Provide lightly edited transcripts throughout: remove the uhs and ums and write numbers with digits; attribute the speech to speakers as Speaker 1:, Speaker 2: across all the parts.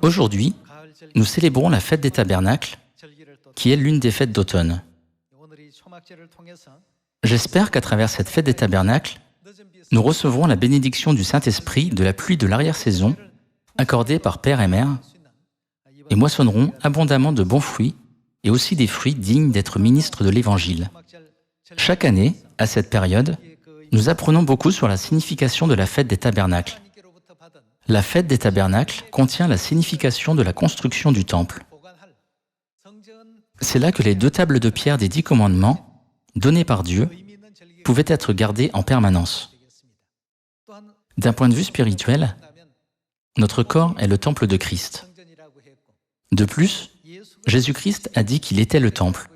Speaker 1: Aujourd'hui, nous célébrons la fête des tabernacles, qui est l'une des fêtes d'automne. J'espère qu'à travers cette fête des tabernacles, nous recevrons la bénédiction du Saint-Esprit de la pluie de l'arrière-saison, accordée par Père et Mère, et moissonnerons abondamment de bons fruits et aussi des fruits dignes d'être ministres de l'Évangile. Chaque année, à cette période, nous apprenons beaucoup sur la signification de la fête des tabernacles. La fête des tabernacles contient la signification de la construction du temple. C'est là que les 2 tables de pierre des 10 commandements, données par Dieu, pouvaient être gardées en permanence. D'un point de vue spirituel, notre corps est le temple de Christ. De plus, Jésus-Christ a dit qu'il était le temple.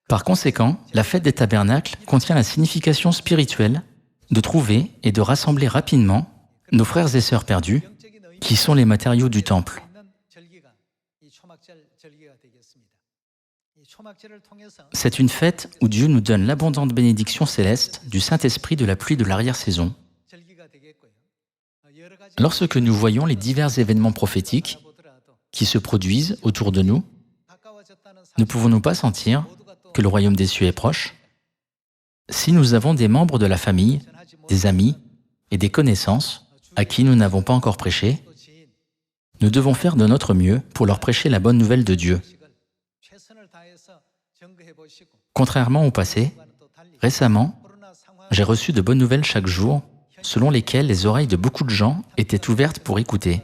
Speaker 1: Par conséquent, la fête des tabernacles contient la signification spirituelle de trouver et de rassembler rapidement nos frères et sœurs perdus, qui sont les matériaux du temple. C'est une fête où Dieu nous donne l'abondante bénédiction céleste du Saint-Esprit de la pluie de l'arrière-saison. Lorsque nous voyons les divers événements prophétiques qui se produisent autour de nous, ne pouvons-nous pas sentir que le royaume des cieux est proche? Si nous avons des membres de la famille, des amis et des connaissances à qui nous n'avons pas encore prêché, nous devons faire de notre mieux pour leur prêcher la bonne nouvelle de Dieu. Contrairement au passé, récemment, j'ai reçu de bonnes nouvelles chaque jour, selon lesquelles les oreilles de beaucoup de gens étaient ouvertes pour écouter.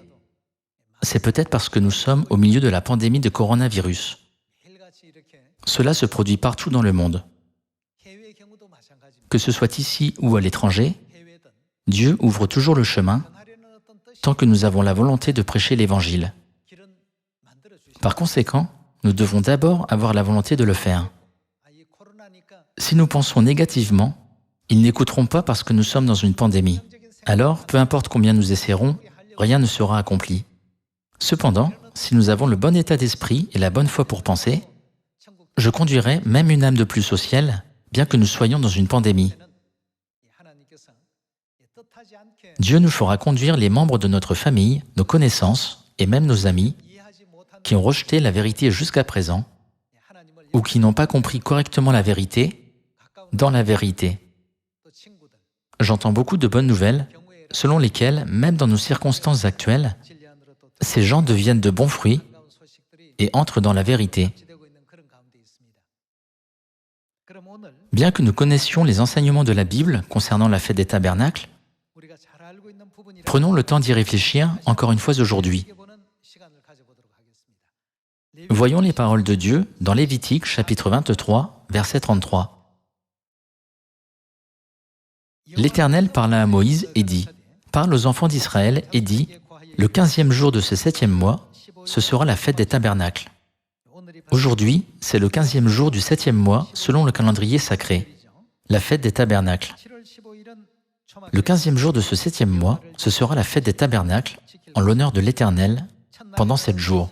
Speaker 1: C'est peut-être parce que nous sommes au milieu de la pandémie de coronavirus. Cela se produit partout dans le monde. Que ce soit ici ou à l'étranger, Dieu ouvre toujours le chemin tant que nous avons la volonté de prêcher l'Évangile. Par conséquent, nous devons d'abord avoir la volonté de le faire. Si nous pensons négativement, ils n'écouteront pas parce que nous sommes dans une pandémie. Alors, peu importe combien nous essaierons, rien ne sera accompli. Cependant, si nous avons le bon état d'esprit et la bonne foi pour penser, je conduirai même une âme de plus au ciel, bien que nous soyons dans une pandémie. Dieu nous fera conduire les membres de notre famille, nos connaissances et même nos amis qui ont rejeté la vérité jusqu'à présent ou qui n'ont pas compris correctement la vérité dans la vérité. J'entends beaucoup de bonnes nouvelles selon lesquelles, même dans nos circonstances actuelles, ces gens deviennent de bons fruits et entrent dans la vérité. Bien que nous connaissions les enseignements de la Bible concernant la fête des tabernacles, prenons le temps d'y réfléchir encore une fois aujourd'hui. Voyons les paroles de Dieu dans Lévitique chapitre 23, verset 33. L'Éternel parla à Moïse et dit, « Parle aux enfants d'Israël et dit, le 15e jour de ce 7e mois, ce sera la fête des tabernacles. Aujourd'hui, c'est le 15e jour du 7e mois selon le calendrier sacré, la fête des tabernacles. Le 15e jour de ce 7e mois, ce sera la fête des tabernacles en l'honneur de l'Éternel pendant 7 jours.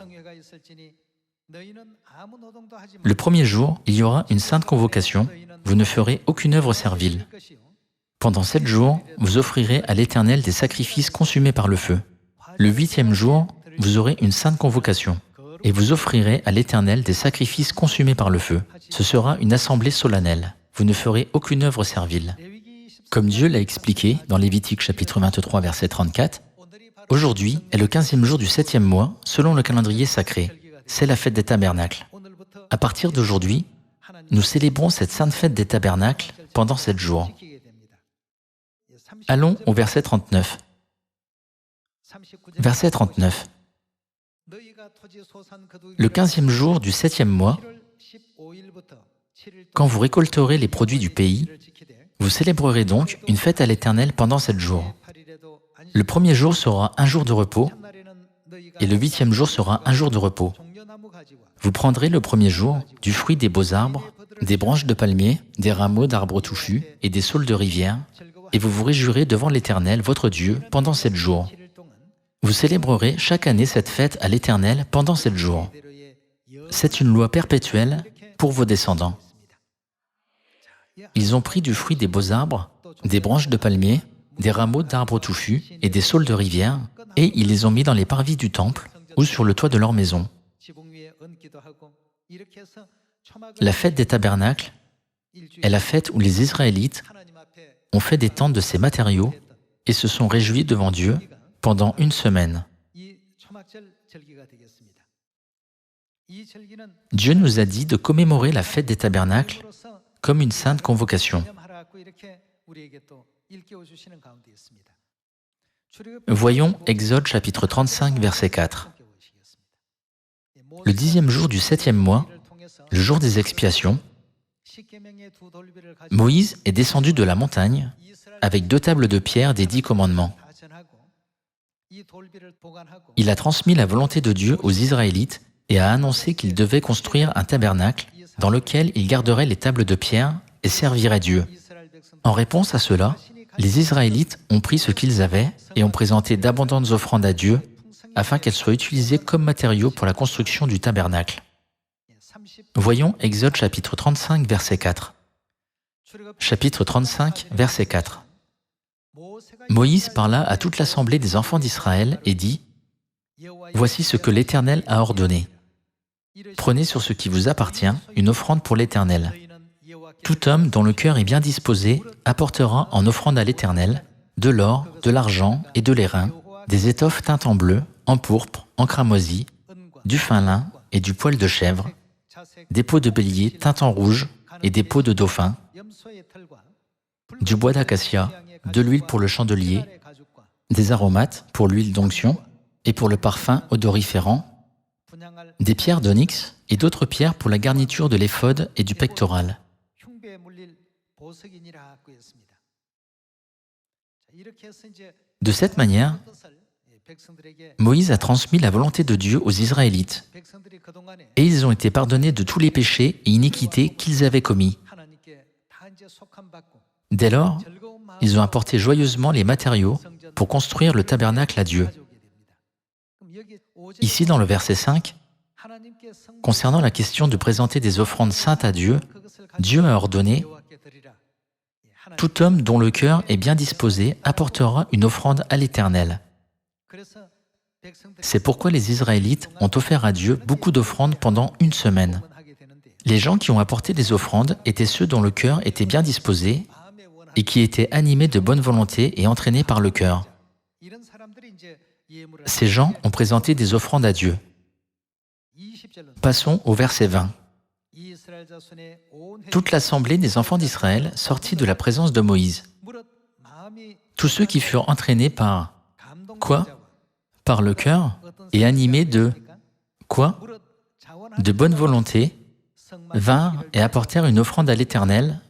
Speaker 1: Le premier jour, il y aura une sainte convocation, vous ne ferez aucune œuvre servile. Pendant 7 jours, vous offrirez à l'Éternel des sacrifices consumés par le feu. Le 8e jour, vous aurez une sainte convocation, et vous offrirez à l'Éternel des sacrifices consumés par le feu. Ce sera une assemblée solennelle. Vous ne ferez aucune œuvre servile. Comme Dieu l'a expliqué dans Lévitique chapitre 23, verset 34, aujourd'hui est le 15e jour du 7e mois, selon le calendrier sacré. C'est la fête des tabernacles. À partir d'aujourd'hui, nous célébrons cette sainte fête des tabernacles pendant 7 jours. Allons au verset 39. Verset 39. Le 15e jour du 7e mois, quand vous récolterez les produits du pays, vous célébrerez donc une fête à l'Éternel pendant 7 jours. Le premier jour sera un jour de repos, et le 8e jour sera un jour de repos. Vous prendrez le premier jour du fruit des beaux arbres, des branches de palmier, des rameaux d'arbres touffus et des saules de rivière, et vous vous réjouirez devant l'Éternel, votre Dieu, pendant 7 jours. Vous célébrerez chaque année cette fête à l'Éternel pendant 7 jours. C'est une loi perpétuelle pour vos descendants. Ils ont pris du fruit des beaux arbres, des branches de palmier, des rameaux d'arbres touffus et des saules de rivière, et ils les ont mis dans les parvis du temple ou sur le toit de leur maison. La fête des tabernacles est la fête où les Israélites ont fait des tentes de ces matériaux et se sont réjouis devant Dieu pendant une semaine. Dieu nous a dit de commémorer la fête des tabernacles comme une sainte convocation. Voyons Exode chapitre 35, verset 4. Le 10e jour du 7e mois, le jour des expiations, Moïse est descendu de la montagne avec 2 tables de pierre des 10 commandements. Il a transmis la volonté de Dieu aux Israélites et a annoncé qu'ils devaient construire un tabernacle dans lequel ils garderaient les tables de pierre et serviraient Dieu. En réponse à cela, les Israélites ont pris ce qu'ils avaient et ont présenté d'abondantes offrandes à Dieu afin qu'elles soient utilisées comme matériaux pour la construction du tabernacle. Voyons Exode chapitre 35, verset 4. Chapitre 35, verset 4. Moïse parla à toute l'assemblée des enfants d'Israël et dit : « Voici ce que l'Éternel a ordonné. Prenez sur ce qui vous appartient une offrande pour l'Éternel. Tout homme dont le cœur est bien disposé apportera en offrande à l'Éternel de l'or, de l'argent et de l'airain, des étoffes teintes en bleu, en pourpre, en cramoisi, du fin lin et du poil de chèvre, des peaux de bélier teintes en rouge et des peaux de dauphin, du bois d'acacia, de l'huile pour le chandelier, des aromates pour l'huile d'onction et pour le parfum odoriférant, des pierres d'onyx et d'autres pierres pour la garniture de l'éphod et du pectoral. » De cette manière, Moïse a transmis la volonté de Dieu aux Israélites, et ils ont été pardonnés de tous les péchés et iniquités qu'ils avaient commis. Dès lors, ils ont apporté joyeusement les matériaux pour construire le tabernacle à Dieu. Ici, dans le verset 5, concernant la question de présenter des offrandes saintes à Dieu, Dieu a ordonné : « Tout homme dont le cœur est bien disposé apportera une offrande à l'Éternel. » C'est pourquoi les Israélites ont offert à Dieu beaucoup d'offrandes pendant une semaine. Les gens qui ont apporté des offrandes étaient ceux dont le cœur était bien disposé et qui étaient animés de bonne volonté et entraînés par le cœur. Ces gens ont présenté des offrandes à Dieu. Passons au verset 20. Toute l'assemblée des enfants d'Israël sortit de la présence de Moïse. Tous ceux qui furent entraînés par quoi ? Par le cœur et animés de quoi ? De bonne volonté, vinrent et apportèrent une offrande à l'Éternel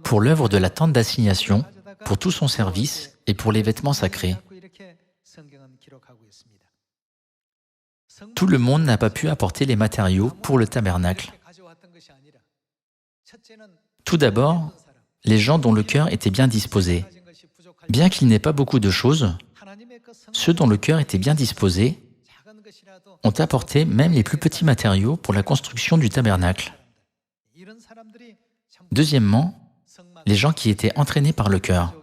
Speaker 1: pour l'œuvre de la tente d'assignation, pour tout son service et pour les vêtements sacrés. Tout le monde n'a pas pu apporter les matériaux pour le tabernacle. Tout d'abord, les gens dont le cœur était bien disposé. Bien qu'il n'ait pas beaucoup de choses, ceux dont le cœur était bien disposé ont apporté même les plus petits matériaux pour la construction du tabernacle. Deuxièmement, les gens qui étaient entraînés par le cœur.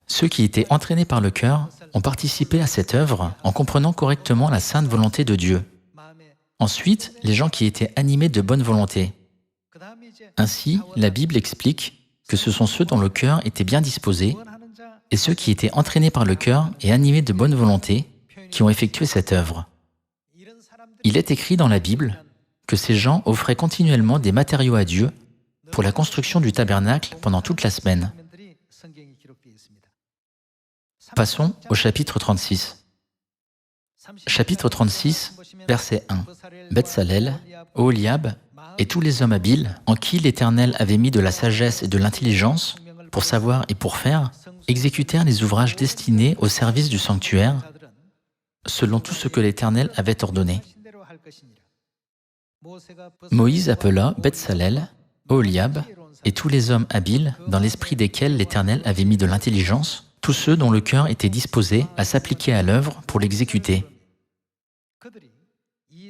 Speaker 1: Ceux qui étaient entraînés par le cœur ont participé à cette œuvre en comprenant correctement la sainte volonté de Dieu. Ensuite, les gens qui étaient animés de bonne volonté. Ainsi, la Bible explique que ce sont ceux dont le cœur était bien disposé et ceux qui étaient entraînés par le cœur et animés de bonne volonté qui ont effectué cette œuvre. Il est écrit dans la Bible que ces gens offraient continuellement des matériaux à Dieu pour la construction du tabernacle pendant toute la semaine. Passons au chapitre 36. Chapitre 36, verset 1. Betsalel, Oholiab et tous les hommes habiles, en qui l'Éternel avait mis de la sagesse et de l'intelligence, pour savoir et pour faire, exécutèrent les ouvrages destinés au service du sanctuaire, selon tout ce que l'Éternel avait ordonné. Moïse appela Betsalel, Oholiab et tous les hommes habiles, dans l'esprit desquels l'Éternel avait mis de l'intelligence, tous ceux dont le cœur était disposé à s'appliquer à l'œuvre pour l'exécuter.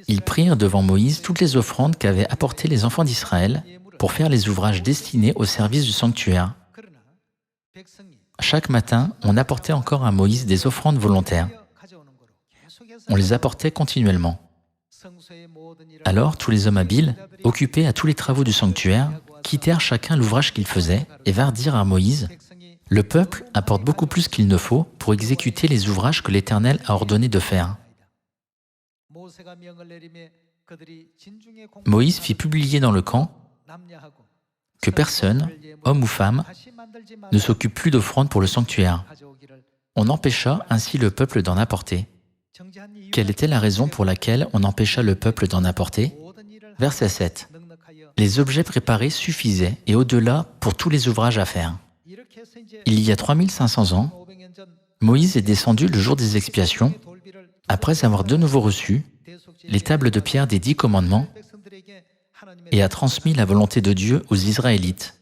Speaker 1: Ils prirent devant Moïse toutes les offrandes qu'avaient apportées les enfants d'Israël pour faire les ouvrages destinés au service du sanctuaire. Chaque matin, on apportait encore à Moïse des offrandes volontaires. On les apportait continuellement. Alors, tous les hommes habiles, occupés à tous les travaux du sanctuaire, quittèrent chacun l'ouvrage qu'ils faisaient et vinrent dire à Moïse: « Le peuple apporte beaucoup plus qu'il ne faut pour exécuter les ouvrages que l'Éternel a ordonné de faire. » Moïse fit publier dans le camp que personne, homme ou femme, ne s'occupe plus d'offrandes pour le sanctuaire. On empêcha ainsi le peuple d'en apporter. Quelle était la raison pour laquelle on empêcha le peuple d'en apporter? Verset 7. Les objets préparés suffisaient et au-delà pour tous les ouvrages à faire. Il y a 3500 ans, Moïse est descendu le jour des expiations, après avoir de nouveau reçu les tables de pierre des 10 commandements et a transmis la volonté de Dieu aux Israélites.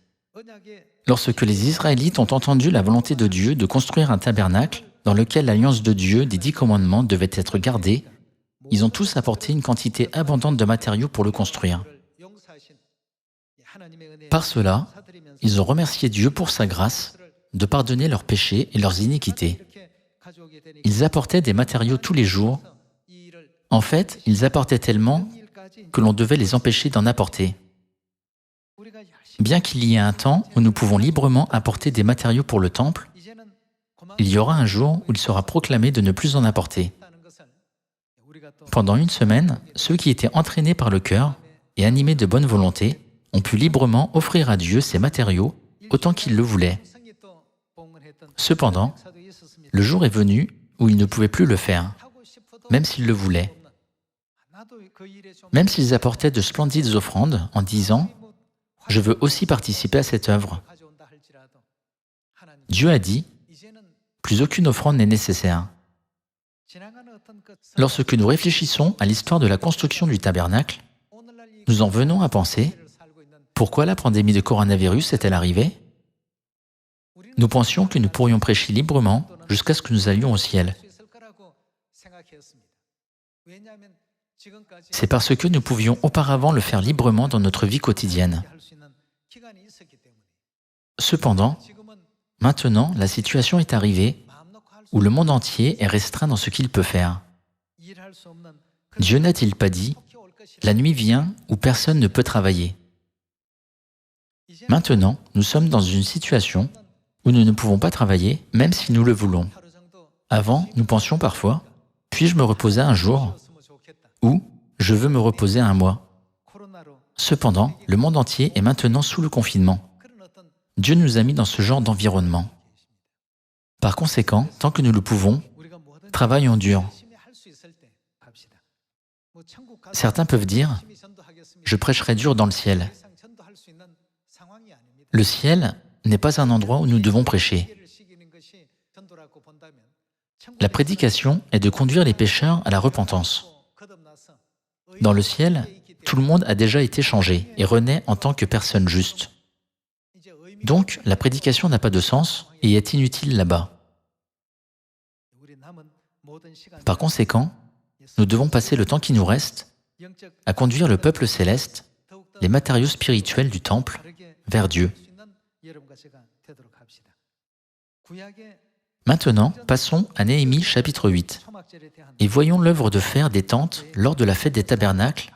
Speaker 1: Lorsque les Israélites ont entendu la volonté de Dieu de construire un tabernacle dans lequel l'alliance de Dieu des 10 commandements devait être gardée, ils ont tous apporté une quantité abondante de matériaux pour le construire. Par cela, ils ont remercié Dieu pour sa grâce de pardonner leurs péchés et leurs iniquités. Ils apportaient des matériaux tous les jours. En fait, ils apportaient tellement que l'on devait les empêcher d'en apporter. Bien qu'il y ait un temps où nous pouvons librement apporter des matériaux pour le temple, il y aura un jour où il sera proclamé de ne plus en apporter. Pendant une semaine, ceux qui étaient entraînés par le cœur et animés de bonne volonté ont pu librement offrir à Dieu ces matériaux autant qu'ils le voulaient. Cependant, le jour est venu où ils ne pouvaient plus le faire, même s'ils le voulaient. Même s'ils apportaient de splendides offrandes en disant « Je veux aussi participer à cette œuvre », Dieu a dit « Plus aucune offrande n'est nécessaire ». Lorsque nous réfléchissons à l'histoire de la construction du tabernacle, nous en venons à penser « Pourquoi la pandémie de coronavirus est-elle arrivée ?» Nous pensions que nous pourrions prêcher librement jusqu'à ce que nous allions au ciel. C'est parce que nous pouvions auparavant le faire librement dans notre vie quotidienne. Cependant, maintenant, la situation est arrivée où le monde entier est restreint dans ce qu'il peut faire. Dieu n'a-t-il pas dit « La nuit vient où personne ne peut travailler ». Maintenant, nous sommes dans une situation où nous ne pouvons pas travailler, même si nous le voulons. Avant, nous pensions parfois « Puis-je me reposer un jour ?» ou « Je veux me reposer un mois ». Cependant, le monde entier est maintenant sous le confinement. Dieu nous a mis dans ce genre d'environnement. Par conséquent, tant que nous le pouvons, travaillons dur. Certains peuvent dire « Je prêcherai dur dans le ciel ». Le ciel n'est pas un endroit où nous devons prêcher. La prédication est de conduire les pécheurs à la repentance. Dans le ciel, tout le monde a déjà été changé et renaît en tant que personne juste. Donc, la prédication n'a pas de sens et est inutile là-bas. Par conséquent, nous devons passer le temps qui nous reste à conduire le peuple céleste, les matériaux spirituels du temple, vers Dieu. Maintenant, passons à Néhémie chapitre 8 et voyons l'œuvre de fer des tentes lors de la fête des tabernacles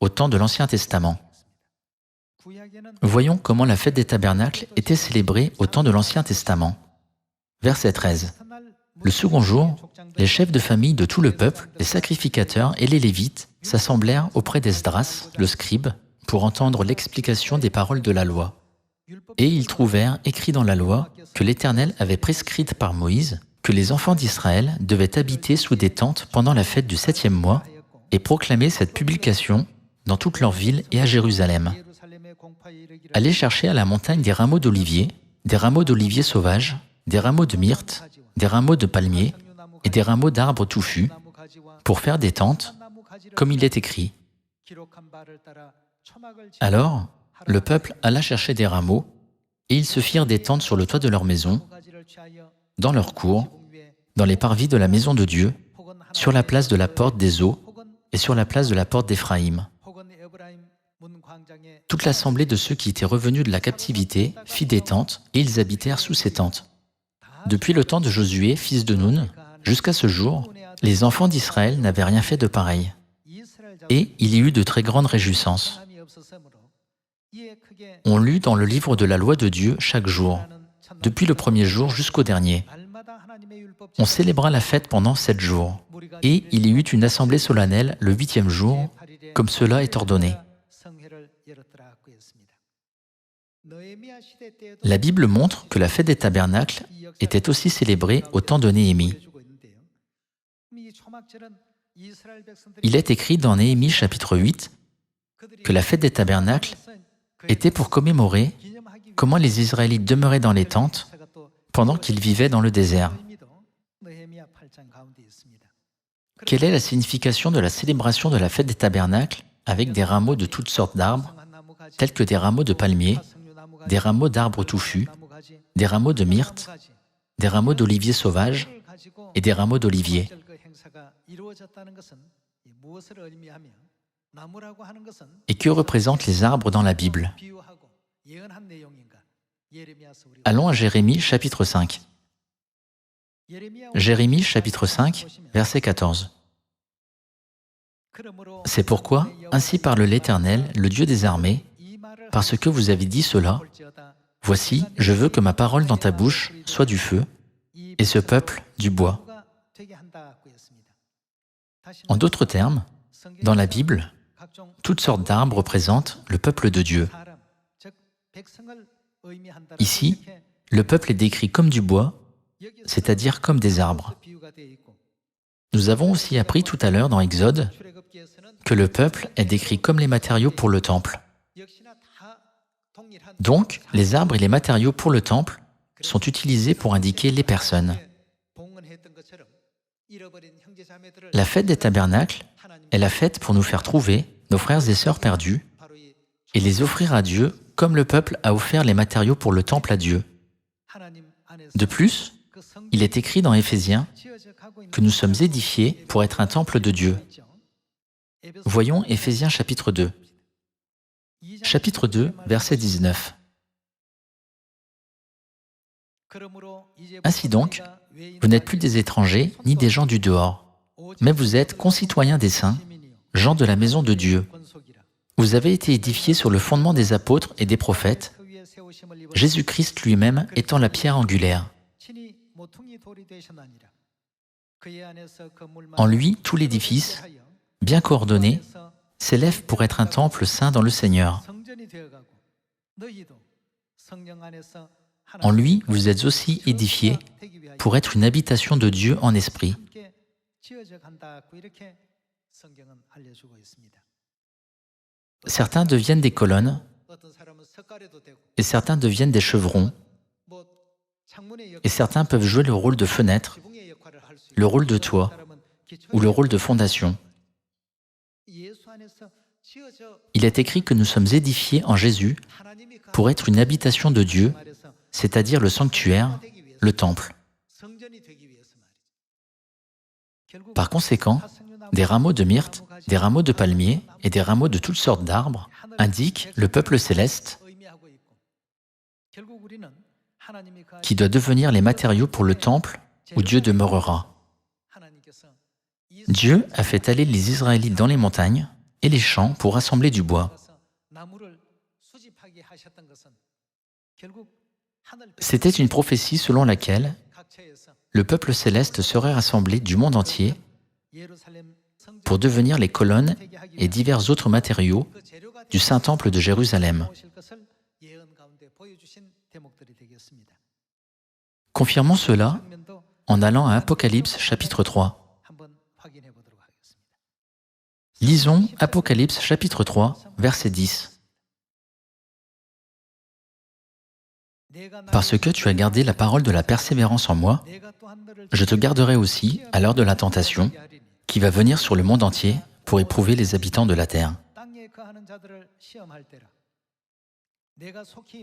Speaker 1: au temps de l'Ancien Testament. Voyons comment la fête des tabernacles était célébrée au temps de l'Ancien Testament. Verset 13. Le second jour, les chefs de famille de tout le peuple, les sacrificateurs et les Lévites s'assemblèrent auprès d'Esdras, le scribe, pour entendre l'explication des paroles de la loi. Et ils trouvèrent écrit dans la loi que l'Éternel avait prescrite par Moïse que les enfants d'Israël devaient habiter sous des tentes pendant la fête du 7e mois et proclamer cette publication dans toutes leurs villes et à Jérusalem. Allez chercher à la montagne des rameaux d'olivier sauvages, des rameaux de myrte, des rameaux de palmier et des rameaux d'arbres touffus pour faire des tentes, comme il est écrit. Alors, le peuple alla chercher des rameaux et ils se firent des tentes sur le toit de leur maison, dans leur cour, dans les parvis de la maison de Dieu, sur la place de la porte des eaux et sur la place de la porte d'Éphraïm. Toute l'assemblée de ceux qui étaient revenus de la captivité fit des tentes, et ils habitèrent sous ces tentes. Depuis le temps de Josué, fils de Nun, jusqu'à ce jour, les enfants d'Israël n'avaient rien fait de pareil. Et il y eut de très grandes réjouissances. On lut dans le livre de la loi de Dieu chaque jour, depuis le premier jour jusqu'au dernier. On célébra la fête pendant 7 jours, et il y eut une assemblée solennelle le 8e jour, comme cela est ordonné. La Bible montre que la fête des tabernacles était aussi célébrée au temps de Néhémie. Il est écrit dans Néhémie chapitre 8 que la fête des tabernacles était pour commémorer comment les Israélites demeuraient dans les tentes pendant qu'ils vivaient dans le désert. Quelle est la signification de la célébration de la fête des tabernacles avec des rameaux de toutes sortes d'arbres, tels que des rameaux de palmiers, des rameaux d'arbres touffus, des rameaux de myrte, des rameaux d'olivier sauvage et des rameaux d'olivier? Et que représentent les arbres dans la Bible? Allons à Jérémie chapitre 5. Jérémie chapitre 5, verset 14. C'est pourquoi, ainsi parle l'Éternel, le Dieu des armées, parce que vous avez dit cela, voici, je veux que ma parole dans ta bouche soit du feu, et ce peuple du bois. En d'autres termes, dans la Bible, toutes sortes d'arbres représentent le peuple de Dieu. Ici, le peuple est décrit comme du bois, c'est-à-dire comme des arbres. Nous avons aussi appris tout à l'heure dans Exode que le peuple est décrit comme les matériaux pour le temple. Donc, les arbres et les matériaux pour le temple sont utilisés pour indiquer les personnes. La fête des tabernacles est la fête pour nous faire trouver nos frères et sœurs perdus et les offrir à Dieu comme le peuple a offert les matériaux pour le temple à Dieu. De plus, il est écrit dans Éphésiens que nous sommes édifiés pour être un temple de Dieu. Voyons Éphésiens chapitre 2. Chapitre 2, verset 19. Ainsi donc, vous n'êtes plus des étrangers ni des gens du dehors, mais vous êtes concitoyens des saints, gens de la maison de Dieu. Vous avez été édifiés sur le fondement des apôtres et des prophètes, Jésus-Christ lui-même étant la pierre angulaire. En lui, tout l'édifice, bien coordonné, s'élève pour être un temple saint dans le Seigneur. En lui, vous êtes aussi édifiés pour être une habitation de Dieu en esprit. Certains deviennent des colonnes et certains deviennent des chevrons et certains peuvent jouer le rôle de fenêtre, le rôle de toit ou le rôle de fondation. Il est écrit que nous sommes édifiés en Jésus pour être une habitation de Dieu, c'est-à-dire le sanctuaire, le temple. Par conséquent, des rameaux de myrte, des rameaux de palmier et des rameaux de toutes sortes d'arbres indiquent le peuple céleste qui doit devenir les matériaux pour le temple où Dieu demeurera. Dieu a fait aller les Israélites dans les montagnes et les champs pour rassembler du bois. C'était une prophétie selon laquelle le peuple céleste serait rassemblé du monde entier pour devenir les colonnes et divers autres matériaux du Saint-Temple de Jérusalem. Confirmons cela en allant à Apocalypse chapitre 3. Lisons Apocalypse chapitre 3, verset 10. Parce que tu as gardé la parole de la persévérance en moi, je te garderai aussi à l'heure de la tentation qui va venir sur le monde entier pour éprouver les habitants de la terre.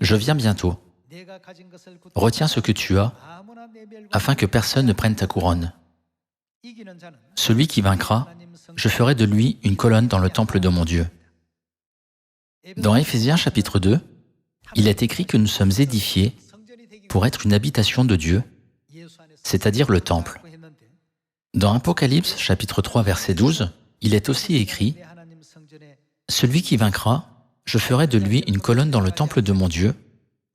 Speaker 1: Je viens bientôt. Retiens ce que tu as, afin que personne ne prenne ta couronne. Celui qui vaincra, je ferai de lui une colonne dans le temple de mon Dieu. Dans Éphésiens chapitre 2, il est écrit que nous sommes édifiés pour être une habitation de Dieu, c'est-à-dire le temple. Dans Apocalypse chapitre 3 verset 12, il est aussi écrit « Celui qui vaincra, je ferai de lui une colonne dans le temple de mon Dieu,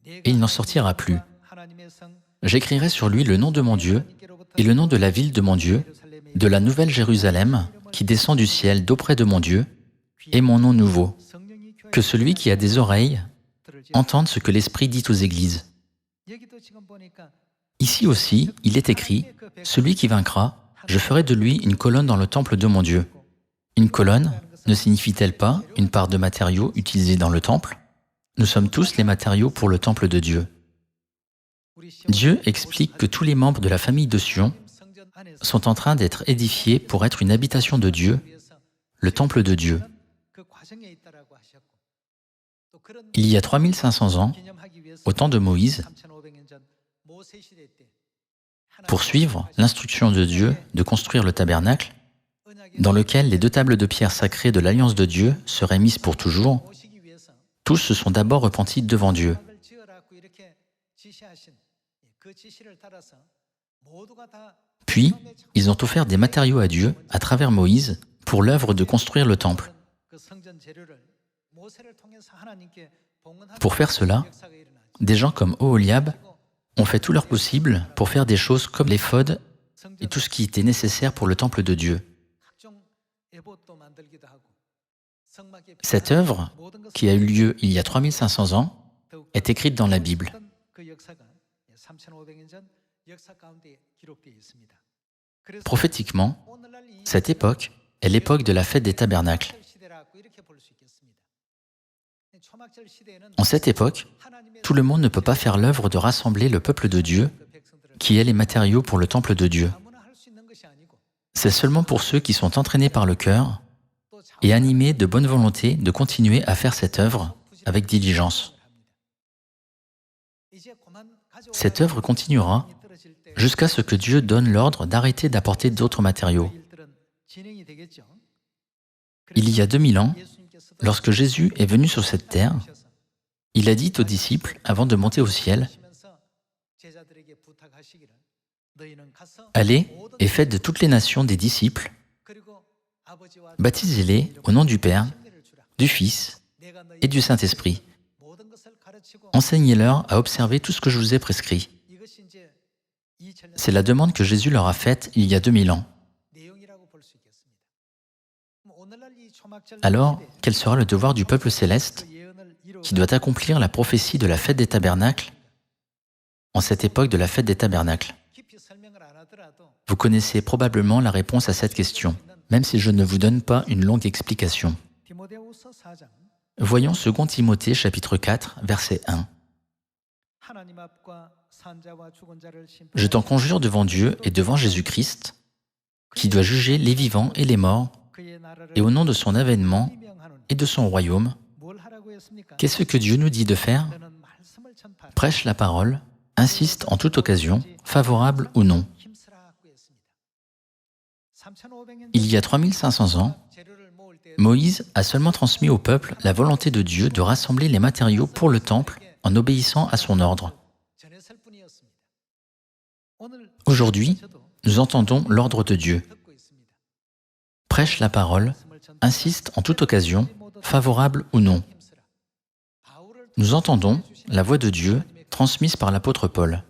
Speaker 1: et il n'en sortira plus. J'écrirai sur lui le nom de mon Dieu et le nom de la ville de mon Dieu, de la nouvelle Jérusalem qui descend du ciel d'auprès de mon Dieu, et mon nom nouveau. Que celui qui a des oreilles entende ce que l'Esprit dit aux églises. » Ici aussi, il est écrit « Celui qui vaincra, je ferai de lui une colonne dans le temple de mon Dieu. » Une colonne ne signifie-t-elle pas une part de matériaux utilisés dans le temple? Nous sommes tous les matériaux pour le temple de Dieu. Dieu explique que tous les membres de la famille de Sion sont en train d'être édifiés pour être une habitation de Dieu, le temple de Dieu. Il y a 3500 ans, au temps de Moïse, pour suivre l'instruction de Dieu de construire le tabernacle, dans lequel les 2 tables de pierre sacrées de l'Alliance de Dieu seraient mises pour toujours, tous se sont d'abord repentis devant Dieu. Puis, ils ont offert des matériaux à Dieu, à travers Moïse, pour l'œuvre de construire le temple. Pour faire cela, des gens comme Oholiab ont fait tout leur possible pour faire des choses comme l'éphod et tout ce qui était nécessaire pour le temple de Dieu. Cette œuvre, qui a eu lieu il y a 3500 ans, est écrite dans la Bible. Prophétiquement, cette époque est l'époque de la fête des tabernacles. En cette époque, tout le monde ne peut pas faire l'œuvre de rassembler le peuple de Dieu, qui est les matériaux pour le temple de Dieu. C'est seulement pour ceux qui sont entraînés par le cœur et animés de bonne volonté de continuer à faire cette œuvre avec diligence. Cette œuvre continuera jusqu'à ce que Dieu donne l'ordre d'arrêter d'apporter d'autres matériaux. Il y a 2000 ans, lorsque Jésus est venu sur cette terre, il a dit aux disciples, avant de monter au ciel, « Allez et faites de toutes les nations des disciples, baptisez-les au nom du Père, du Fils et du Saint-Esprit. Enseignez-leur à observer tout ce que je vous ai prescrit. » C'est la demande que Jésus leur a faite il y a 2000 ans. Alors, quel sera le devoir du peuple céleste qui doit accomplir la prophétie de la fête des tabernacles en cette époque de la fête des tabernacles? Vous connaissez probablement la réponse à cette question, même si je ne vous donne pas une longue explication. Voyons 2 Timothée chapitre 4, verset 1. « Je t'en conjure devant Dieu et devant Jésus-Christ, qui doit juger les vivants et les morts, et au nom de son avènement et de son royaume, qu'est-ce que Dieu nous dit de faire? Prêche la parole, insiste en toute occasion, favorable ou non. » Il y a 3500 ans, Moïse a seulement transmis au peuple la volonté de Dieu de rassembler les matériaux pour le temple en obéissant à son ordre. Aujourd'hui, nous entendons l'ordre de Dieu. Prêche la parole, insiste en toute occasion, favorable ou non. Nous entendons la voix de Dieu transmise par l'apôtre Paul.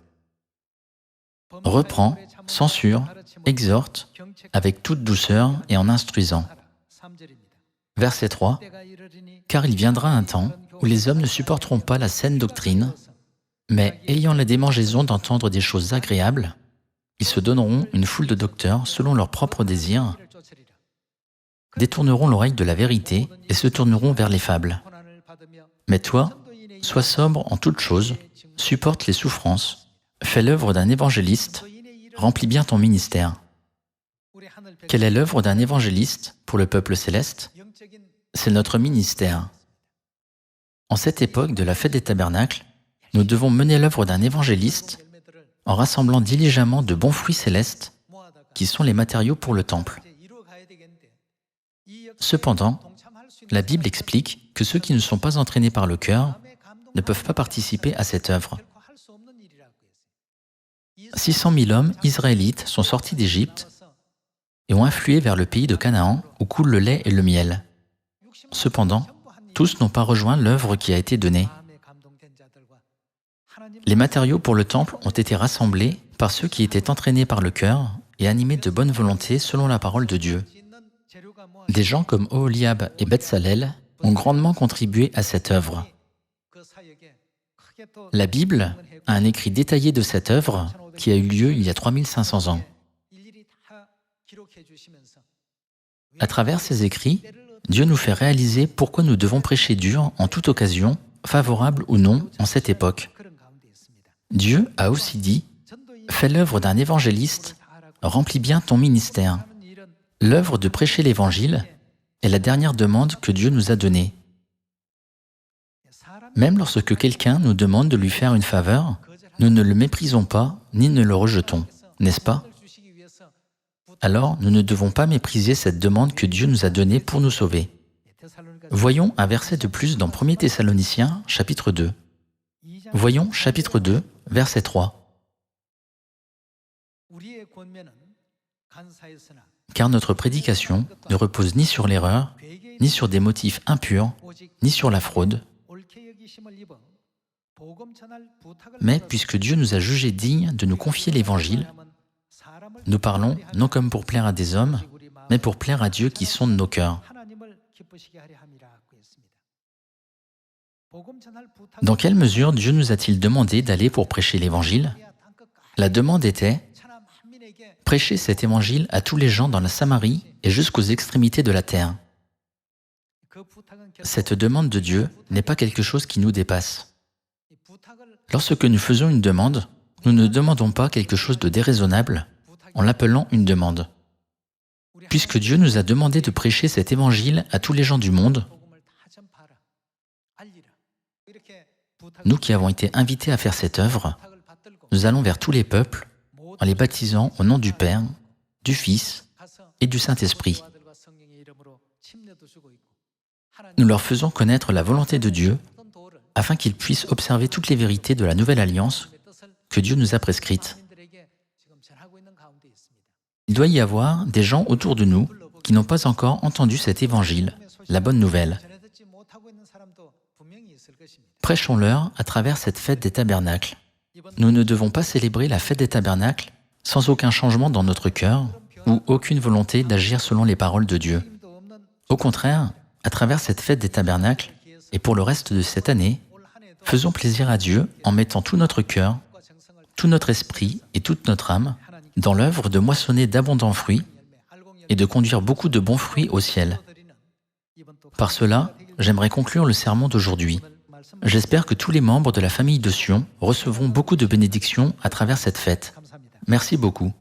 Speaker 1: Reprends, censure, exhorte, avec toute douceur et en instruisant. Verset 3. « Car il viendra un temps où les hommes ne supporteront pas la saine doctrine, mais ayant la démangeaison d'entendre des choses agréables, ils se donneront une foule de docteurs selon leurs propres désirs, détourneront l'oreille de la vérité et se tourneront vers les fables. Mais toi, sois sobre en toutes choses, supporte les souffrances, fais l'œuvre d'un évangéliste, remplis bien ton ministère. » Quelle est l'œuvre d'un évangéliste pour le peuple céleste? C'est notre ministère. En cette époque de la fête des tabernacles, nous devons mener l'œuvre d'un évangéliste en rassemblant diligemment de bons fruits célestes qui sont les matériaux pour le temple. Cependant, la Bible explique que ceux qui ne sont pas entraînés par le cœur ne peuvent pas participer à cette œuvre. 600 000 hommes israélites sont sortis d'Égypte et ont influé vers le pays de Canaan où coule le lait et le miel. Cependant, tous n'ont pas rejoint l'œuvre qui a été donnée. Les matériaux pour le temple ont été rassemblés par ceux qui étaient entraînés par le cœur et animés de bonne volonté selon la parole de Dieu. Des gens comme Oholiab et Betsalel ont grandement contribué à cette œuvre. La Bible a un écrit détaillé de cette œuvre qui a eu lieu il y a 3500 ans. À travers ces écrits, Dieu nous fait réaliser pourquoi nous devons prêcher dur en toute occasion, favorable ou non, en cette époque. Dieu a aussi dit « Fais l'œuvre d'un évangéliste, remplis bien ton ministère ». L'œuvre de prêcher l'Évangile est la dernière demande que Dieu nous a donnée. Même lorsque quelqu'un nous demande de lui faire une faveur, nous ne le méprisons pas ni ne le rejetons, n'est-ce pas? Alors, nous ne devons pas mépriser cette demande que Dieu nous a donnée pour nous sauver. Voyons un verset de plus dans 1 Thessaloniciens, chapitre 2. Voyons chapitre 2, verset 3. Car notre prédication ne repose ni sur l'erreur, ni sur des motifs impurs, ni sur la fraude, mais puisque Dieu nous a jugés dignes de nous confier l'Évangile, nous parlons non comme pour plaire à des hommes, mais pour plaire à Dieu qui sonde nos cœurs. Dans quelle mesure Dieu nous a-t-il demandé d'aller pour prêcher l'Évangile? La demande était « Prêchez cet Évangile à tous les gens dans la Samarie et jusqu'aux extrémités de la terre ». Cette demande de Dieu n'est pas quelque chose qui nous dépasse. Lorsque nous faisons une demande, nous ne demandons pas quelque chose de déraisonnable en l'appelant une demande. Puisque Dieu nous a demandé de prêcher cet Évangile à tous les gens du monde, nous qui avons été invités à faire cette œuvre, nous allons vers tous les peuples en les baptisant au nom du Père, du Fils et du Saint-Esprit. Nous leur faisons connaître la volonté de Dieu afin qu'ils puissent observer toutes les vérités de la nouvelle alliance que Dieu nous a prescrites. Il doit y avoir des gens autour de nous qui n'ont pas encore entendu cet évangile, la bonne nouvelle. Prêchons-leur à travers cette fête des tabernacles. Nous ne devons pas célébrer la fête des tabernacles sans aucun changement dans notre cœur ou aucune volonté d'agir selon les paroles de Dieu. Au contraire, à travers cette fête des tabernacles, et pour le reste de cette année, faisons plaisir à Dieu en mettant tout notre cœur, tout notre esprit et toute notre âme dans l'œuvre de moissonner d'abondants fruits et de conduire beaucoup de bons fruits au ciel. Par cela, j'aimerais conclure le sermon d'aujourd'hui. J'espère que tous les membres de la famille de Sion recevront beaucoup de bénédictions à travers cette fête. Merci beaucoup.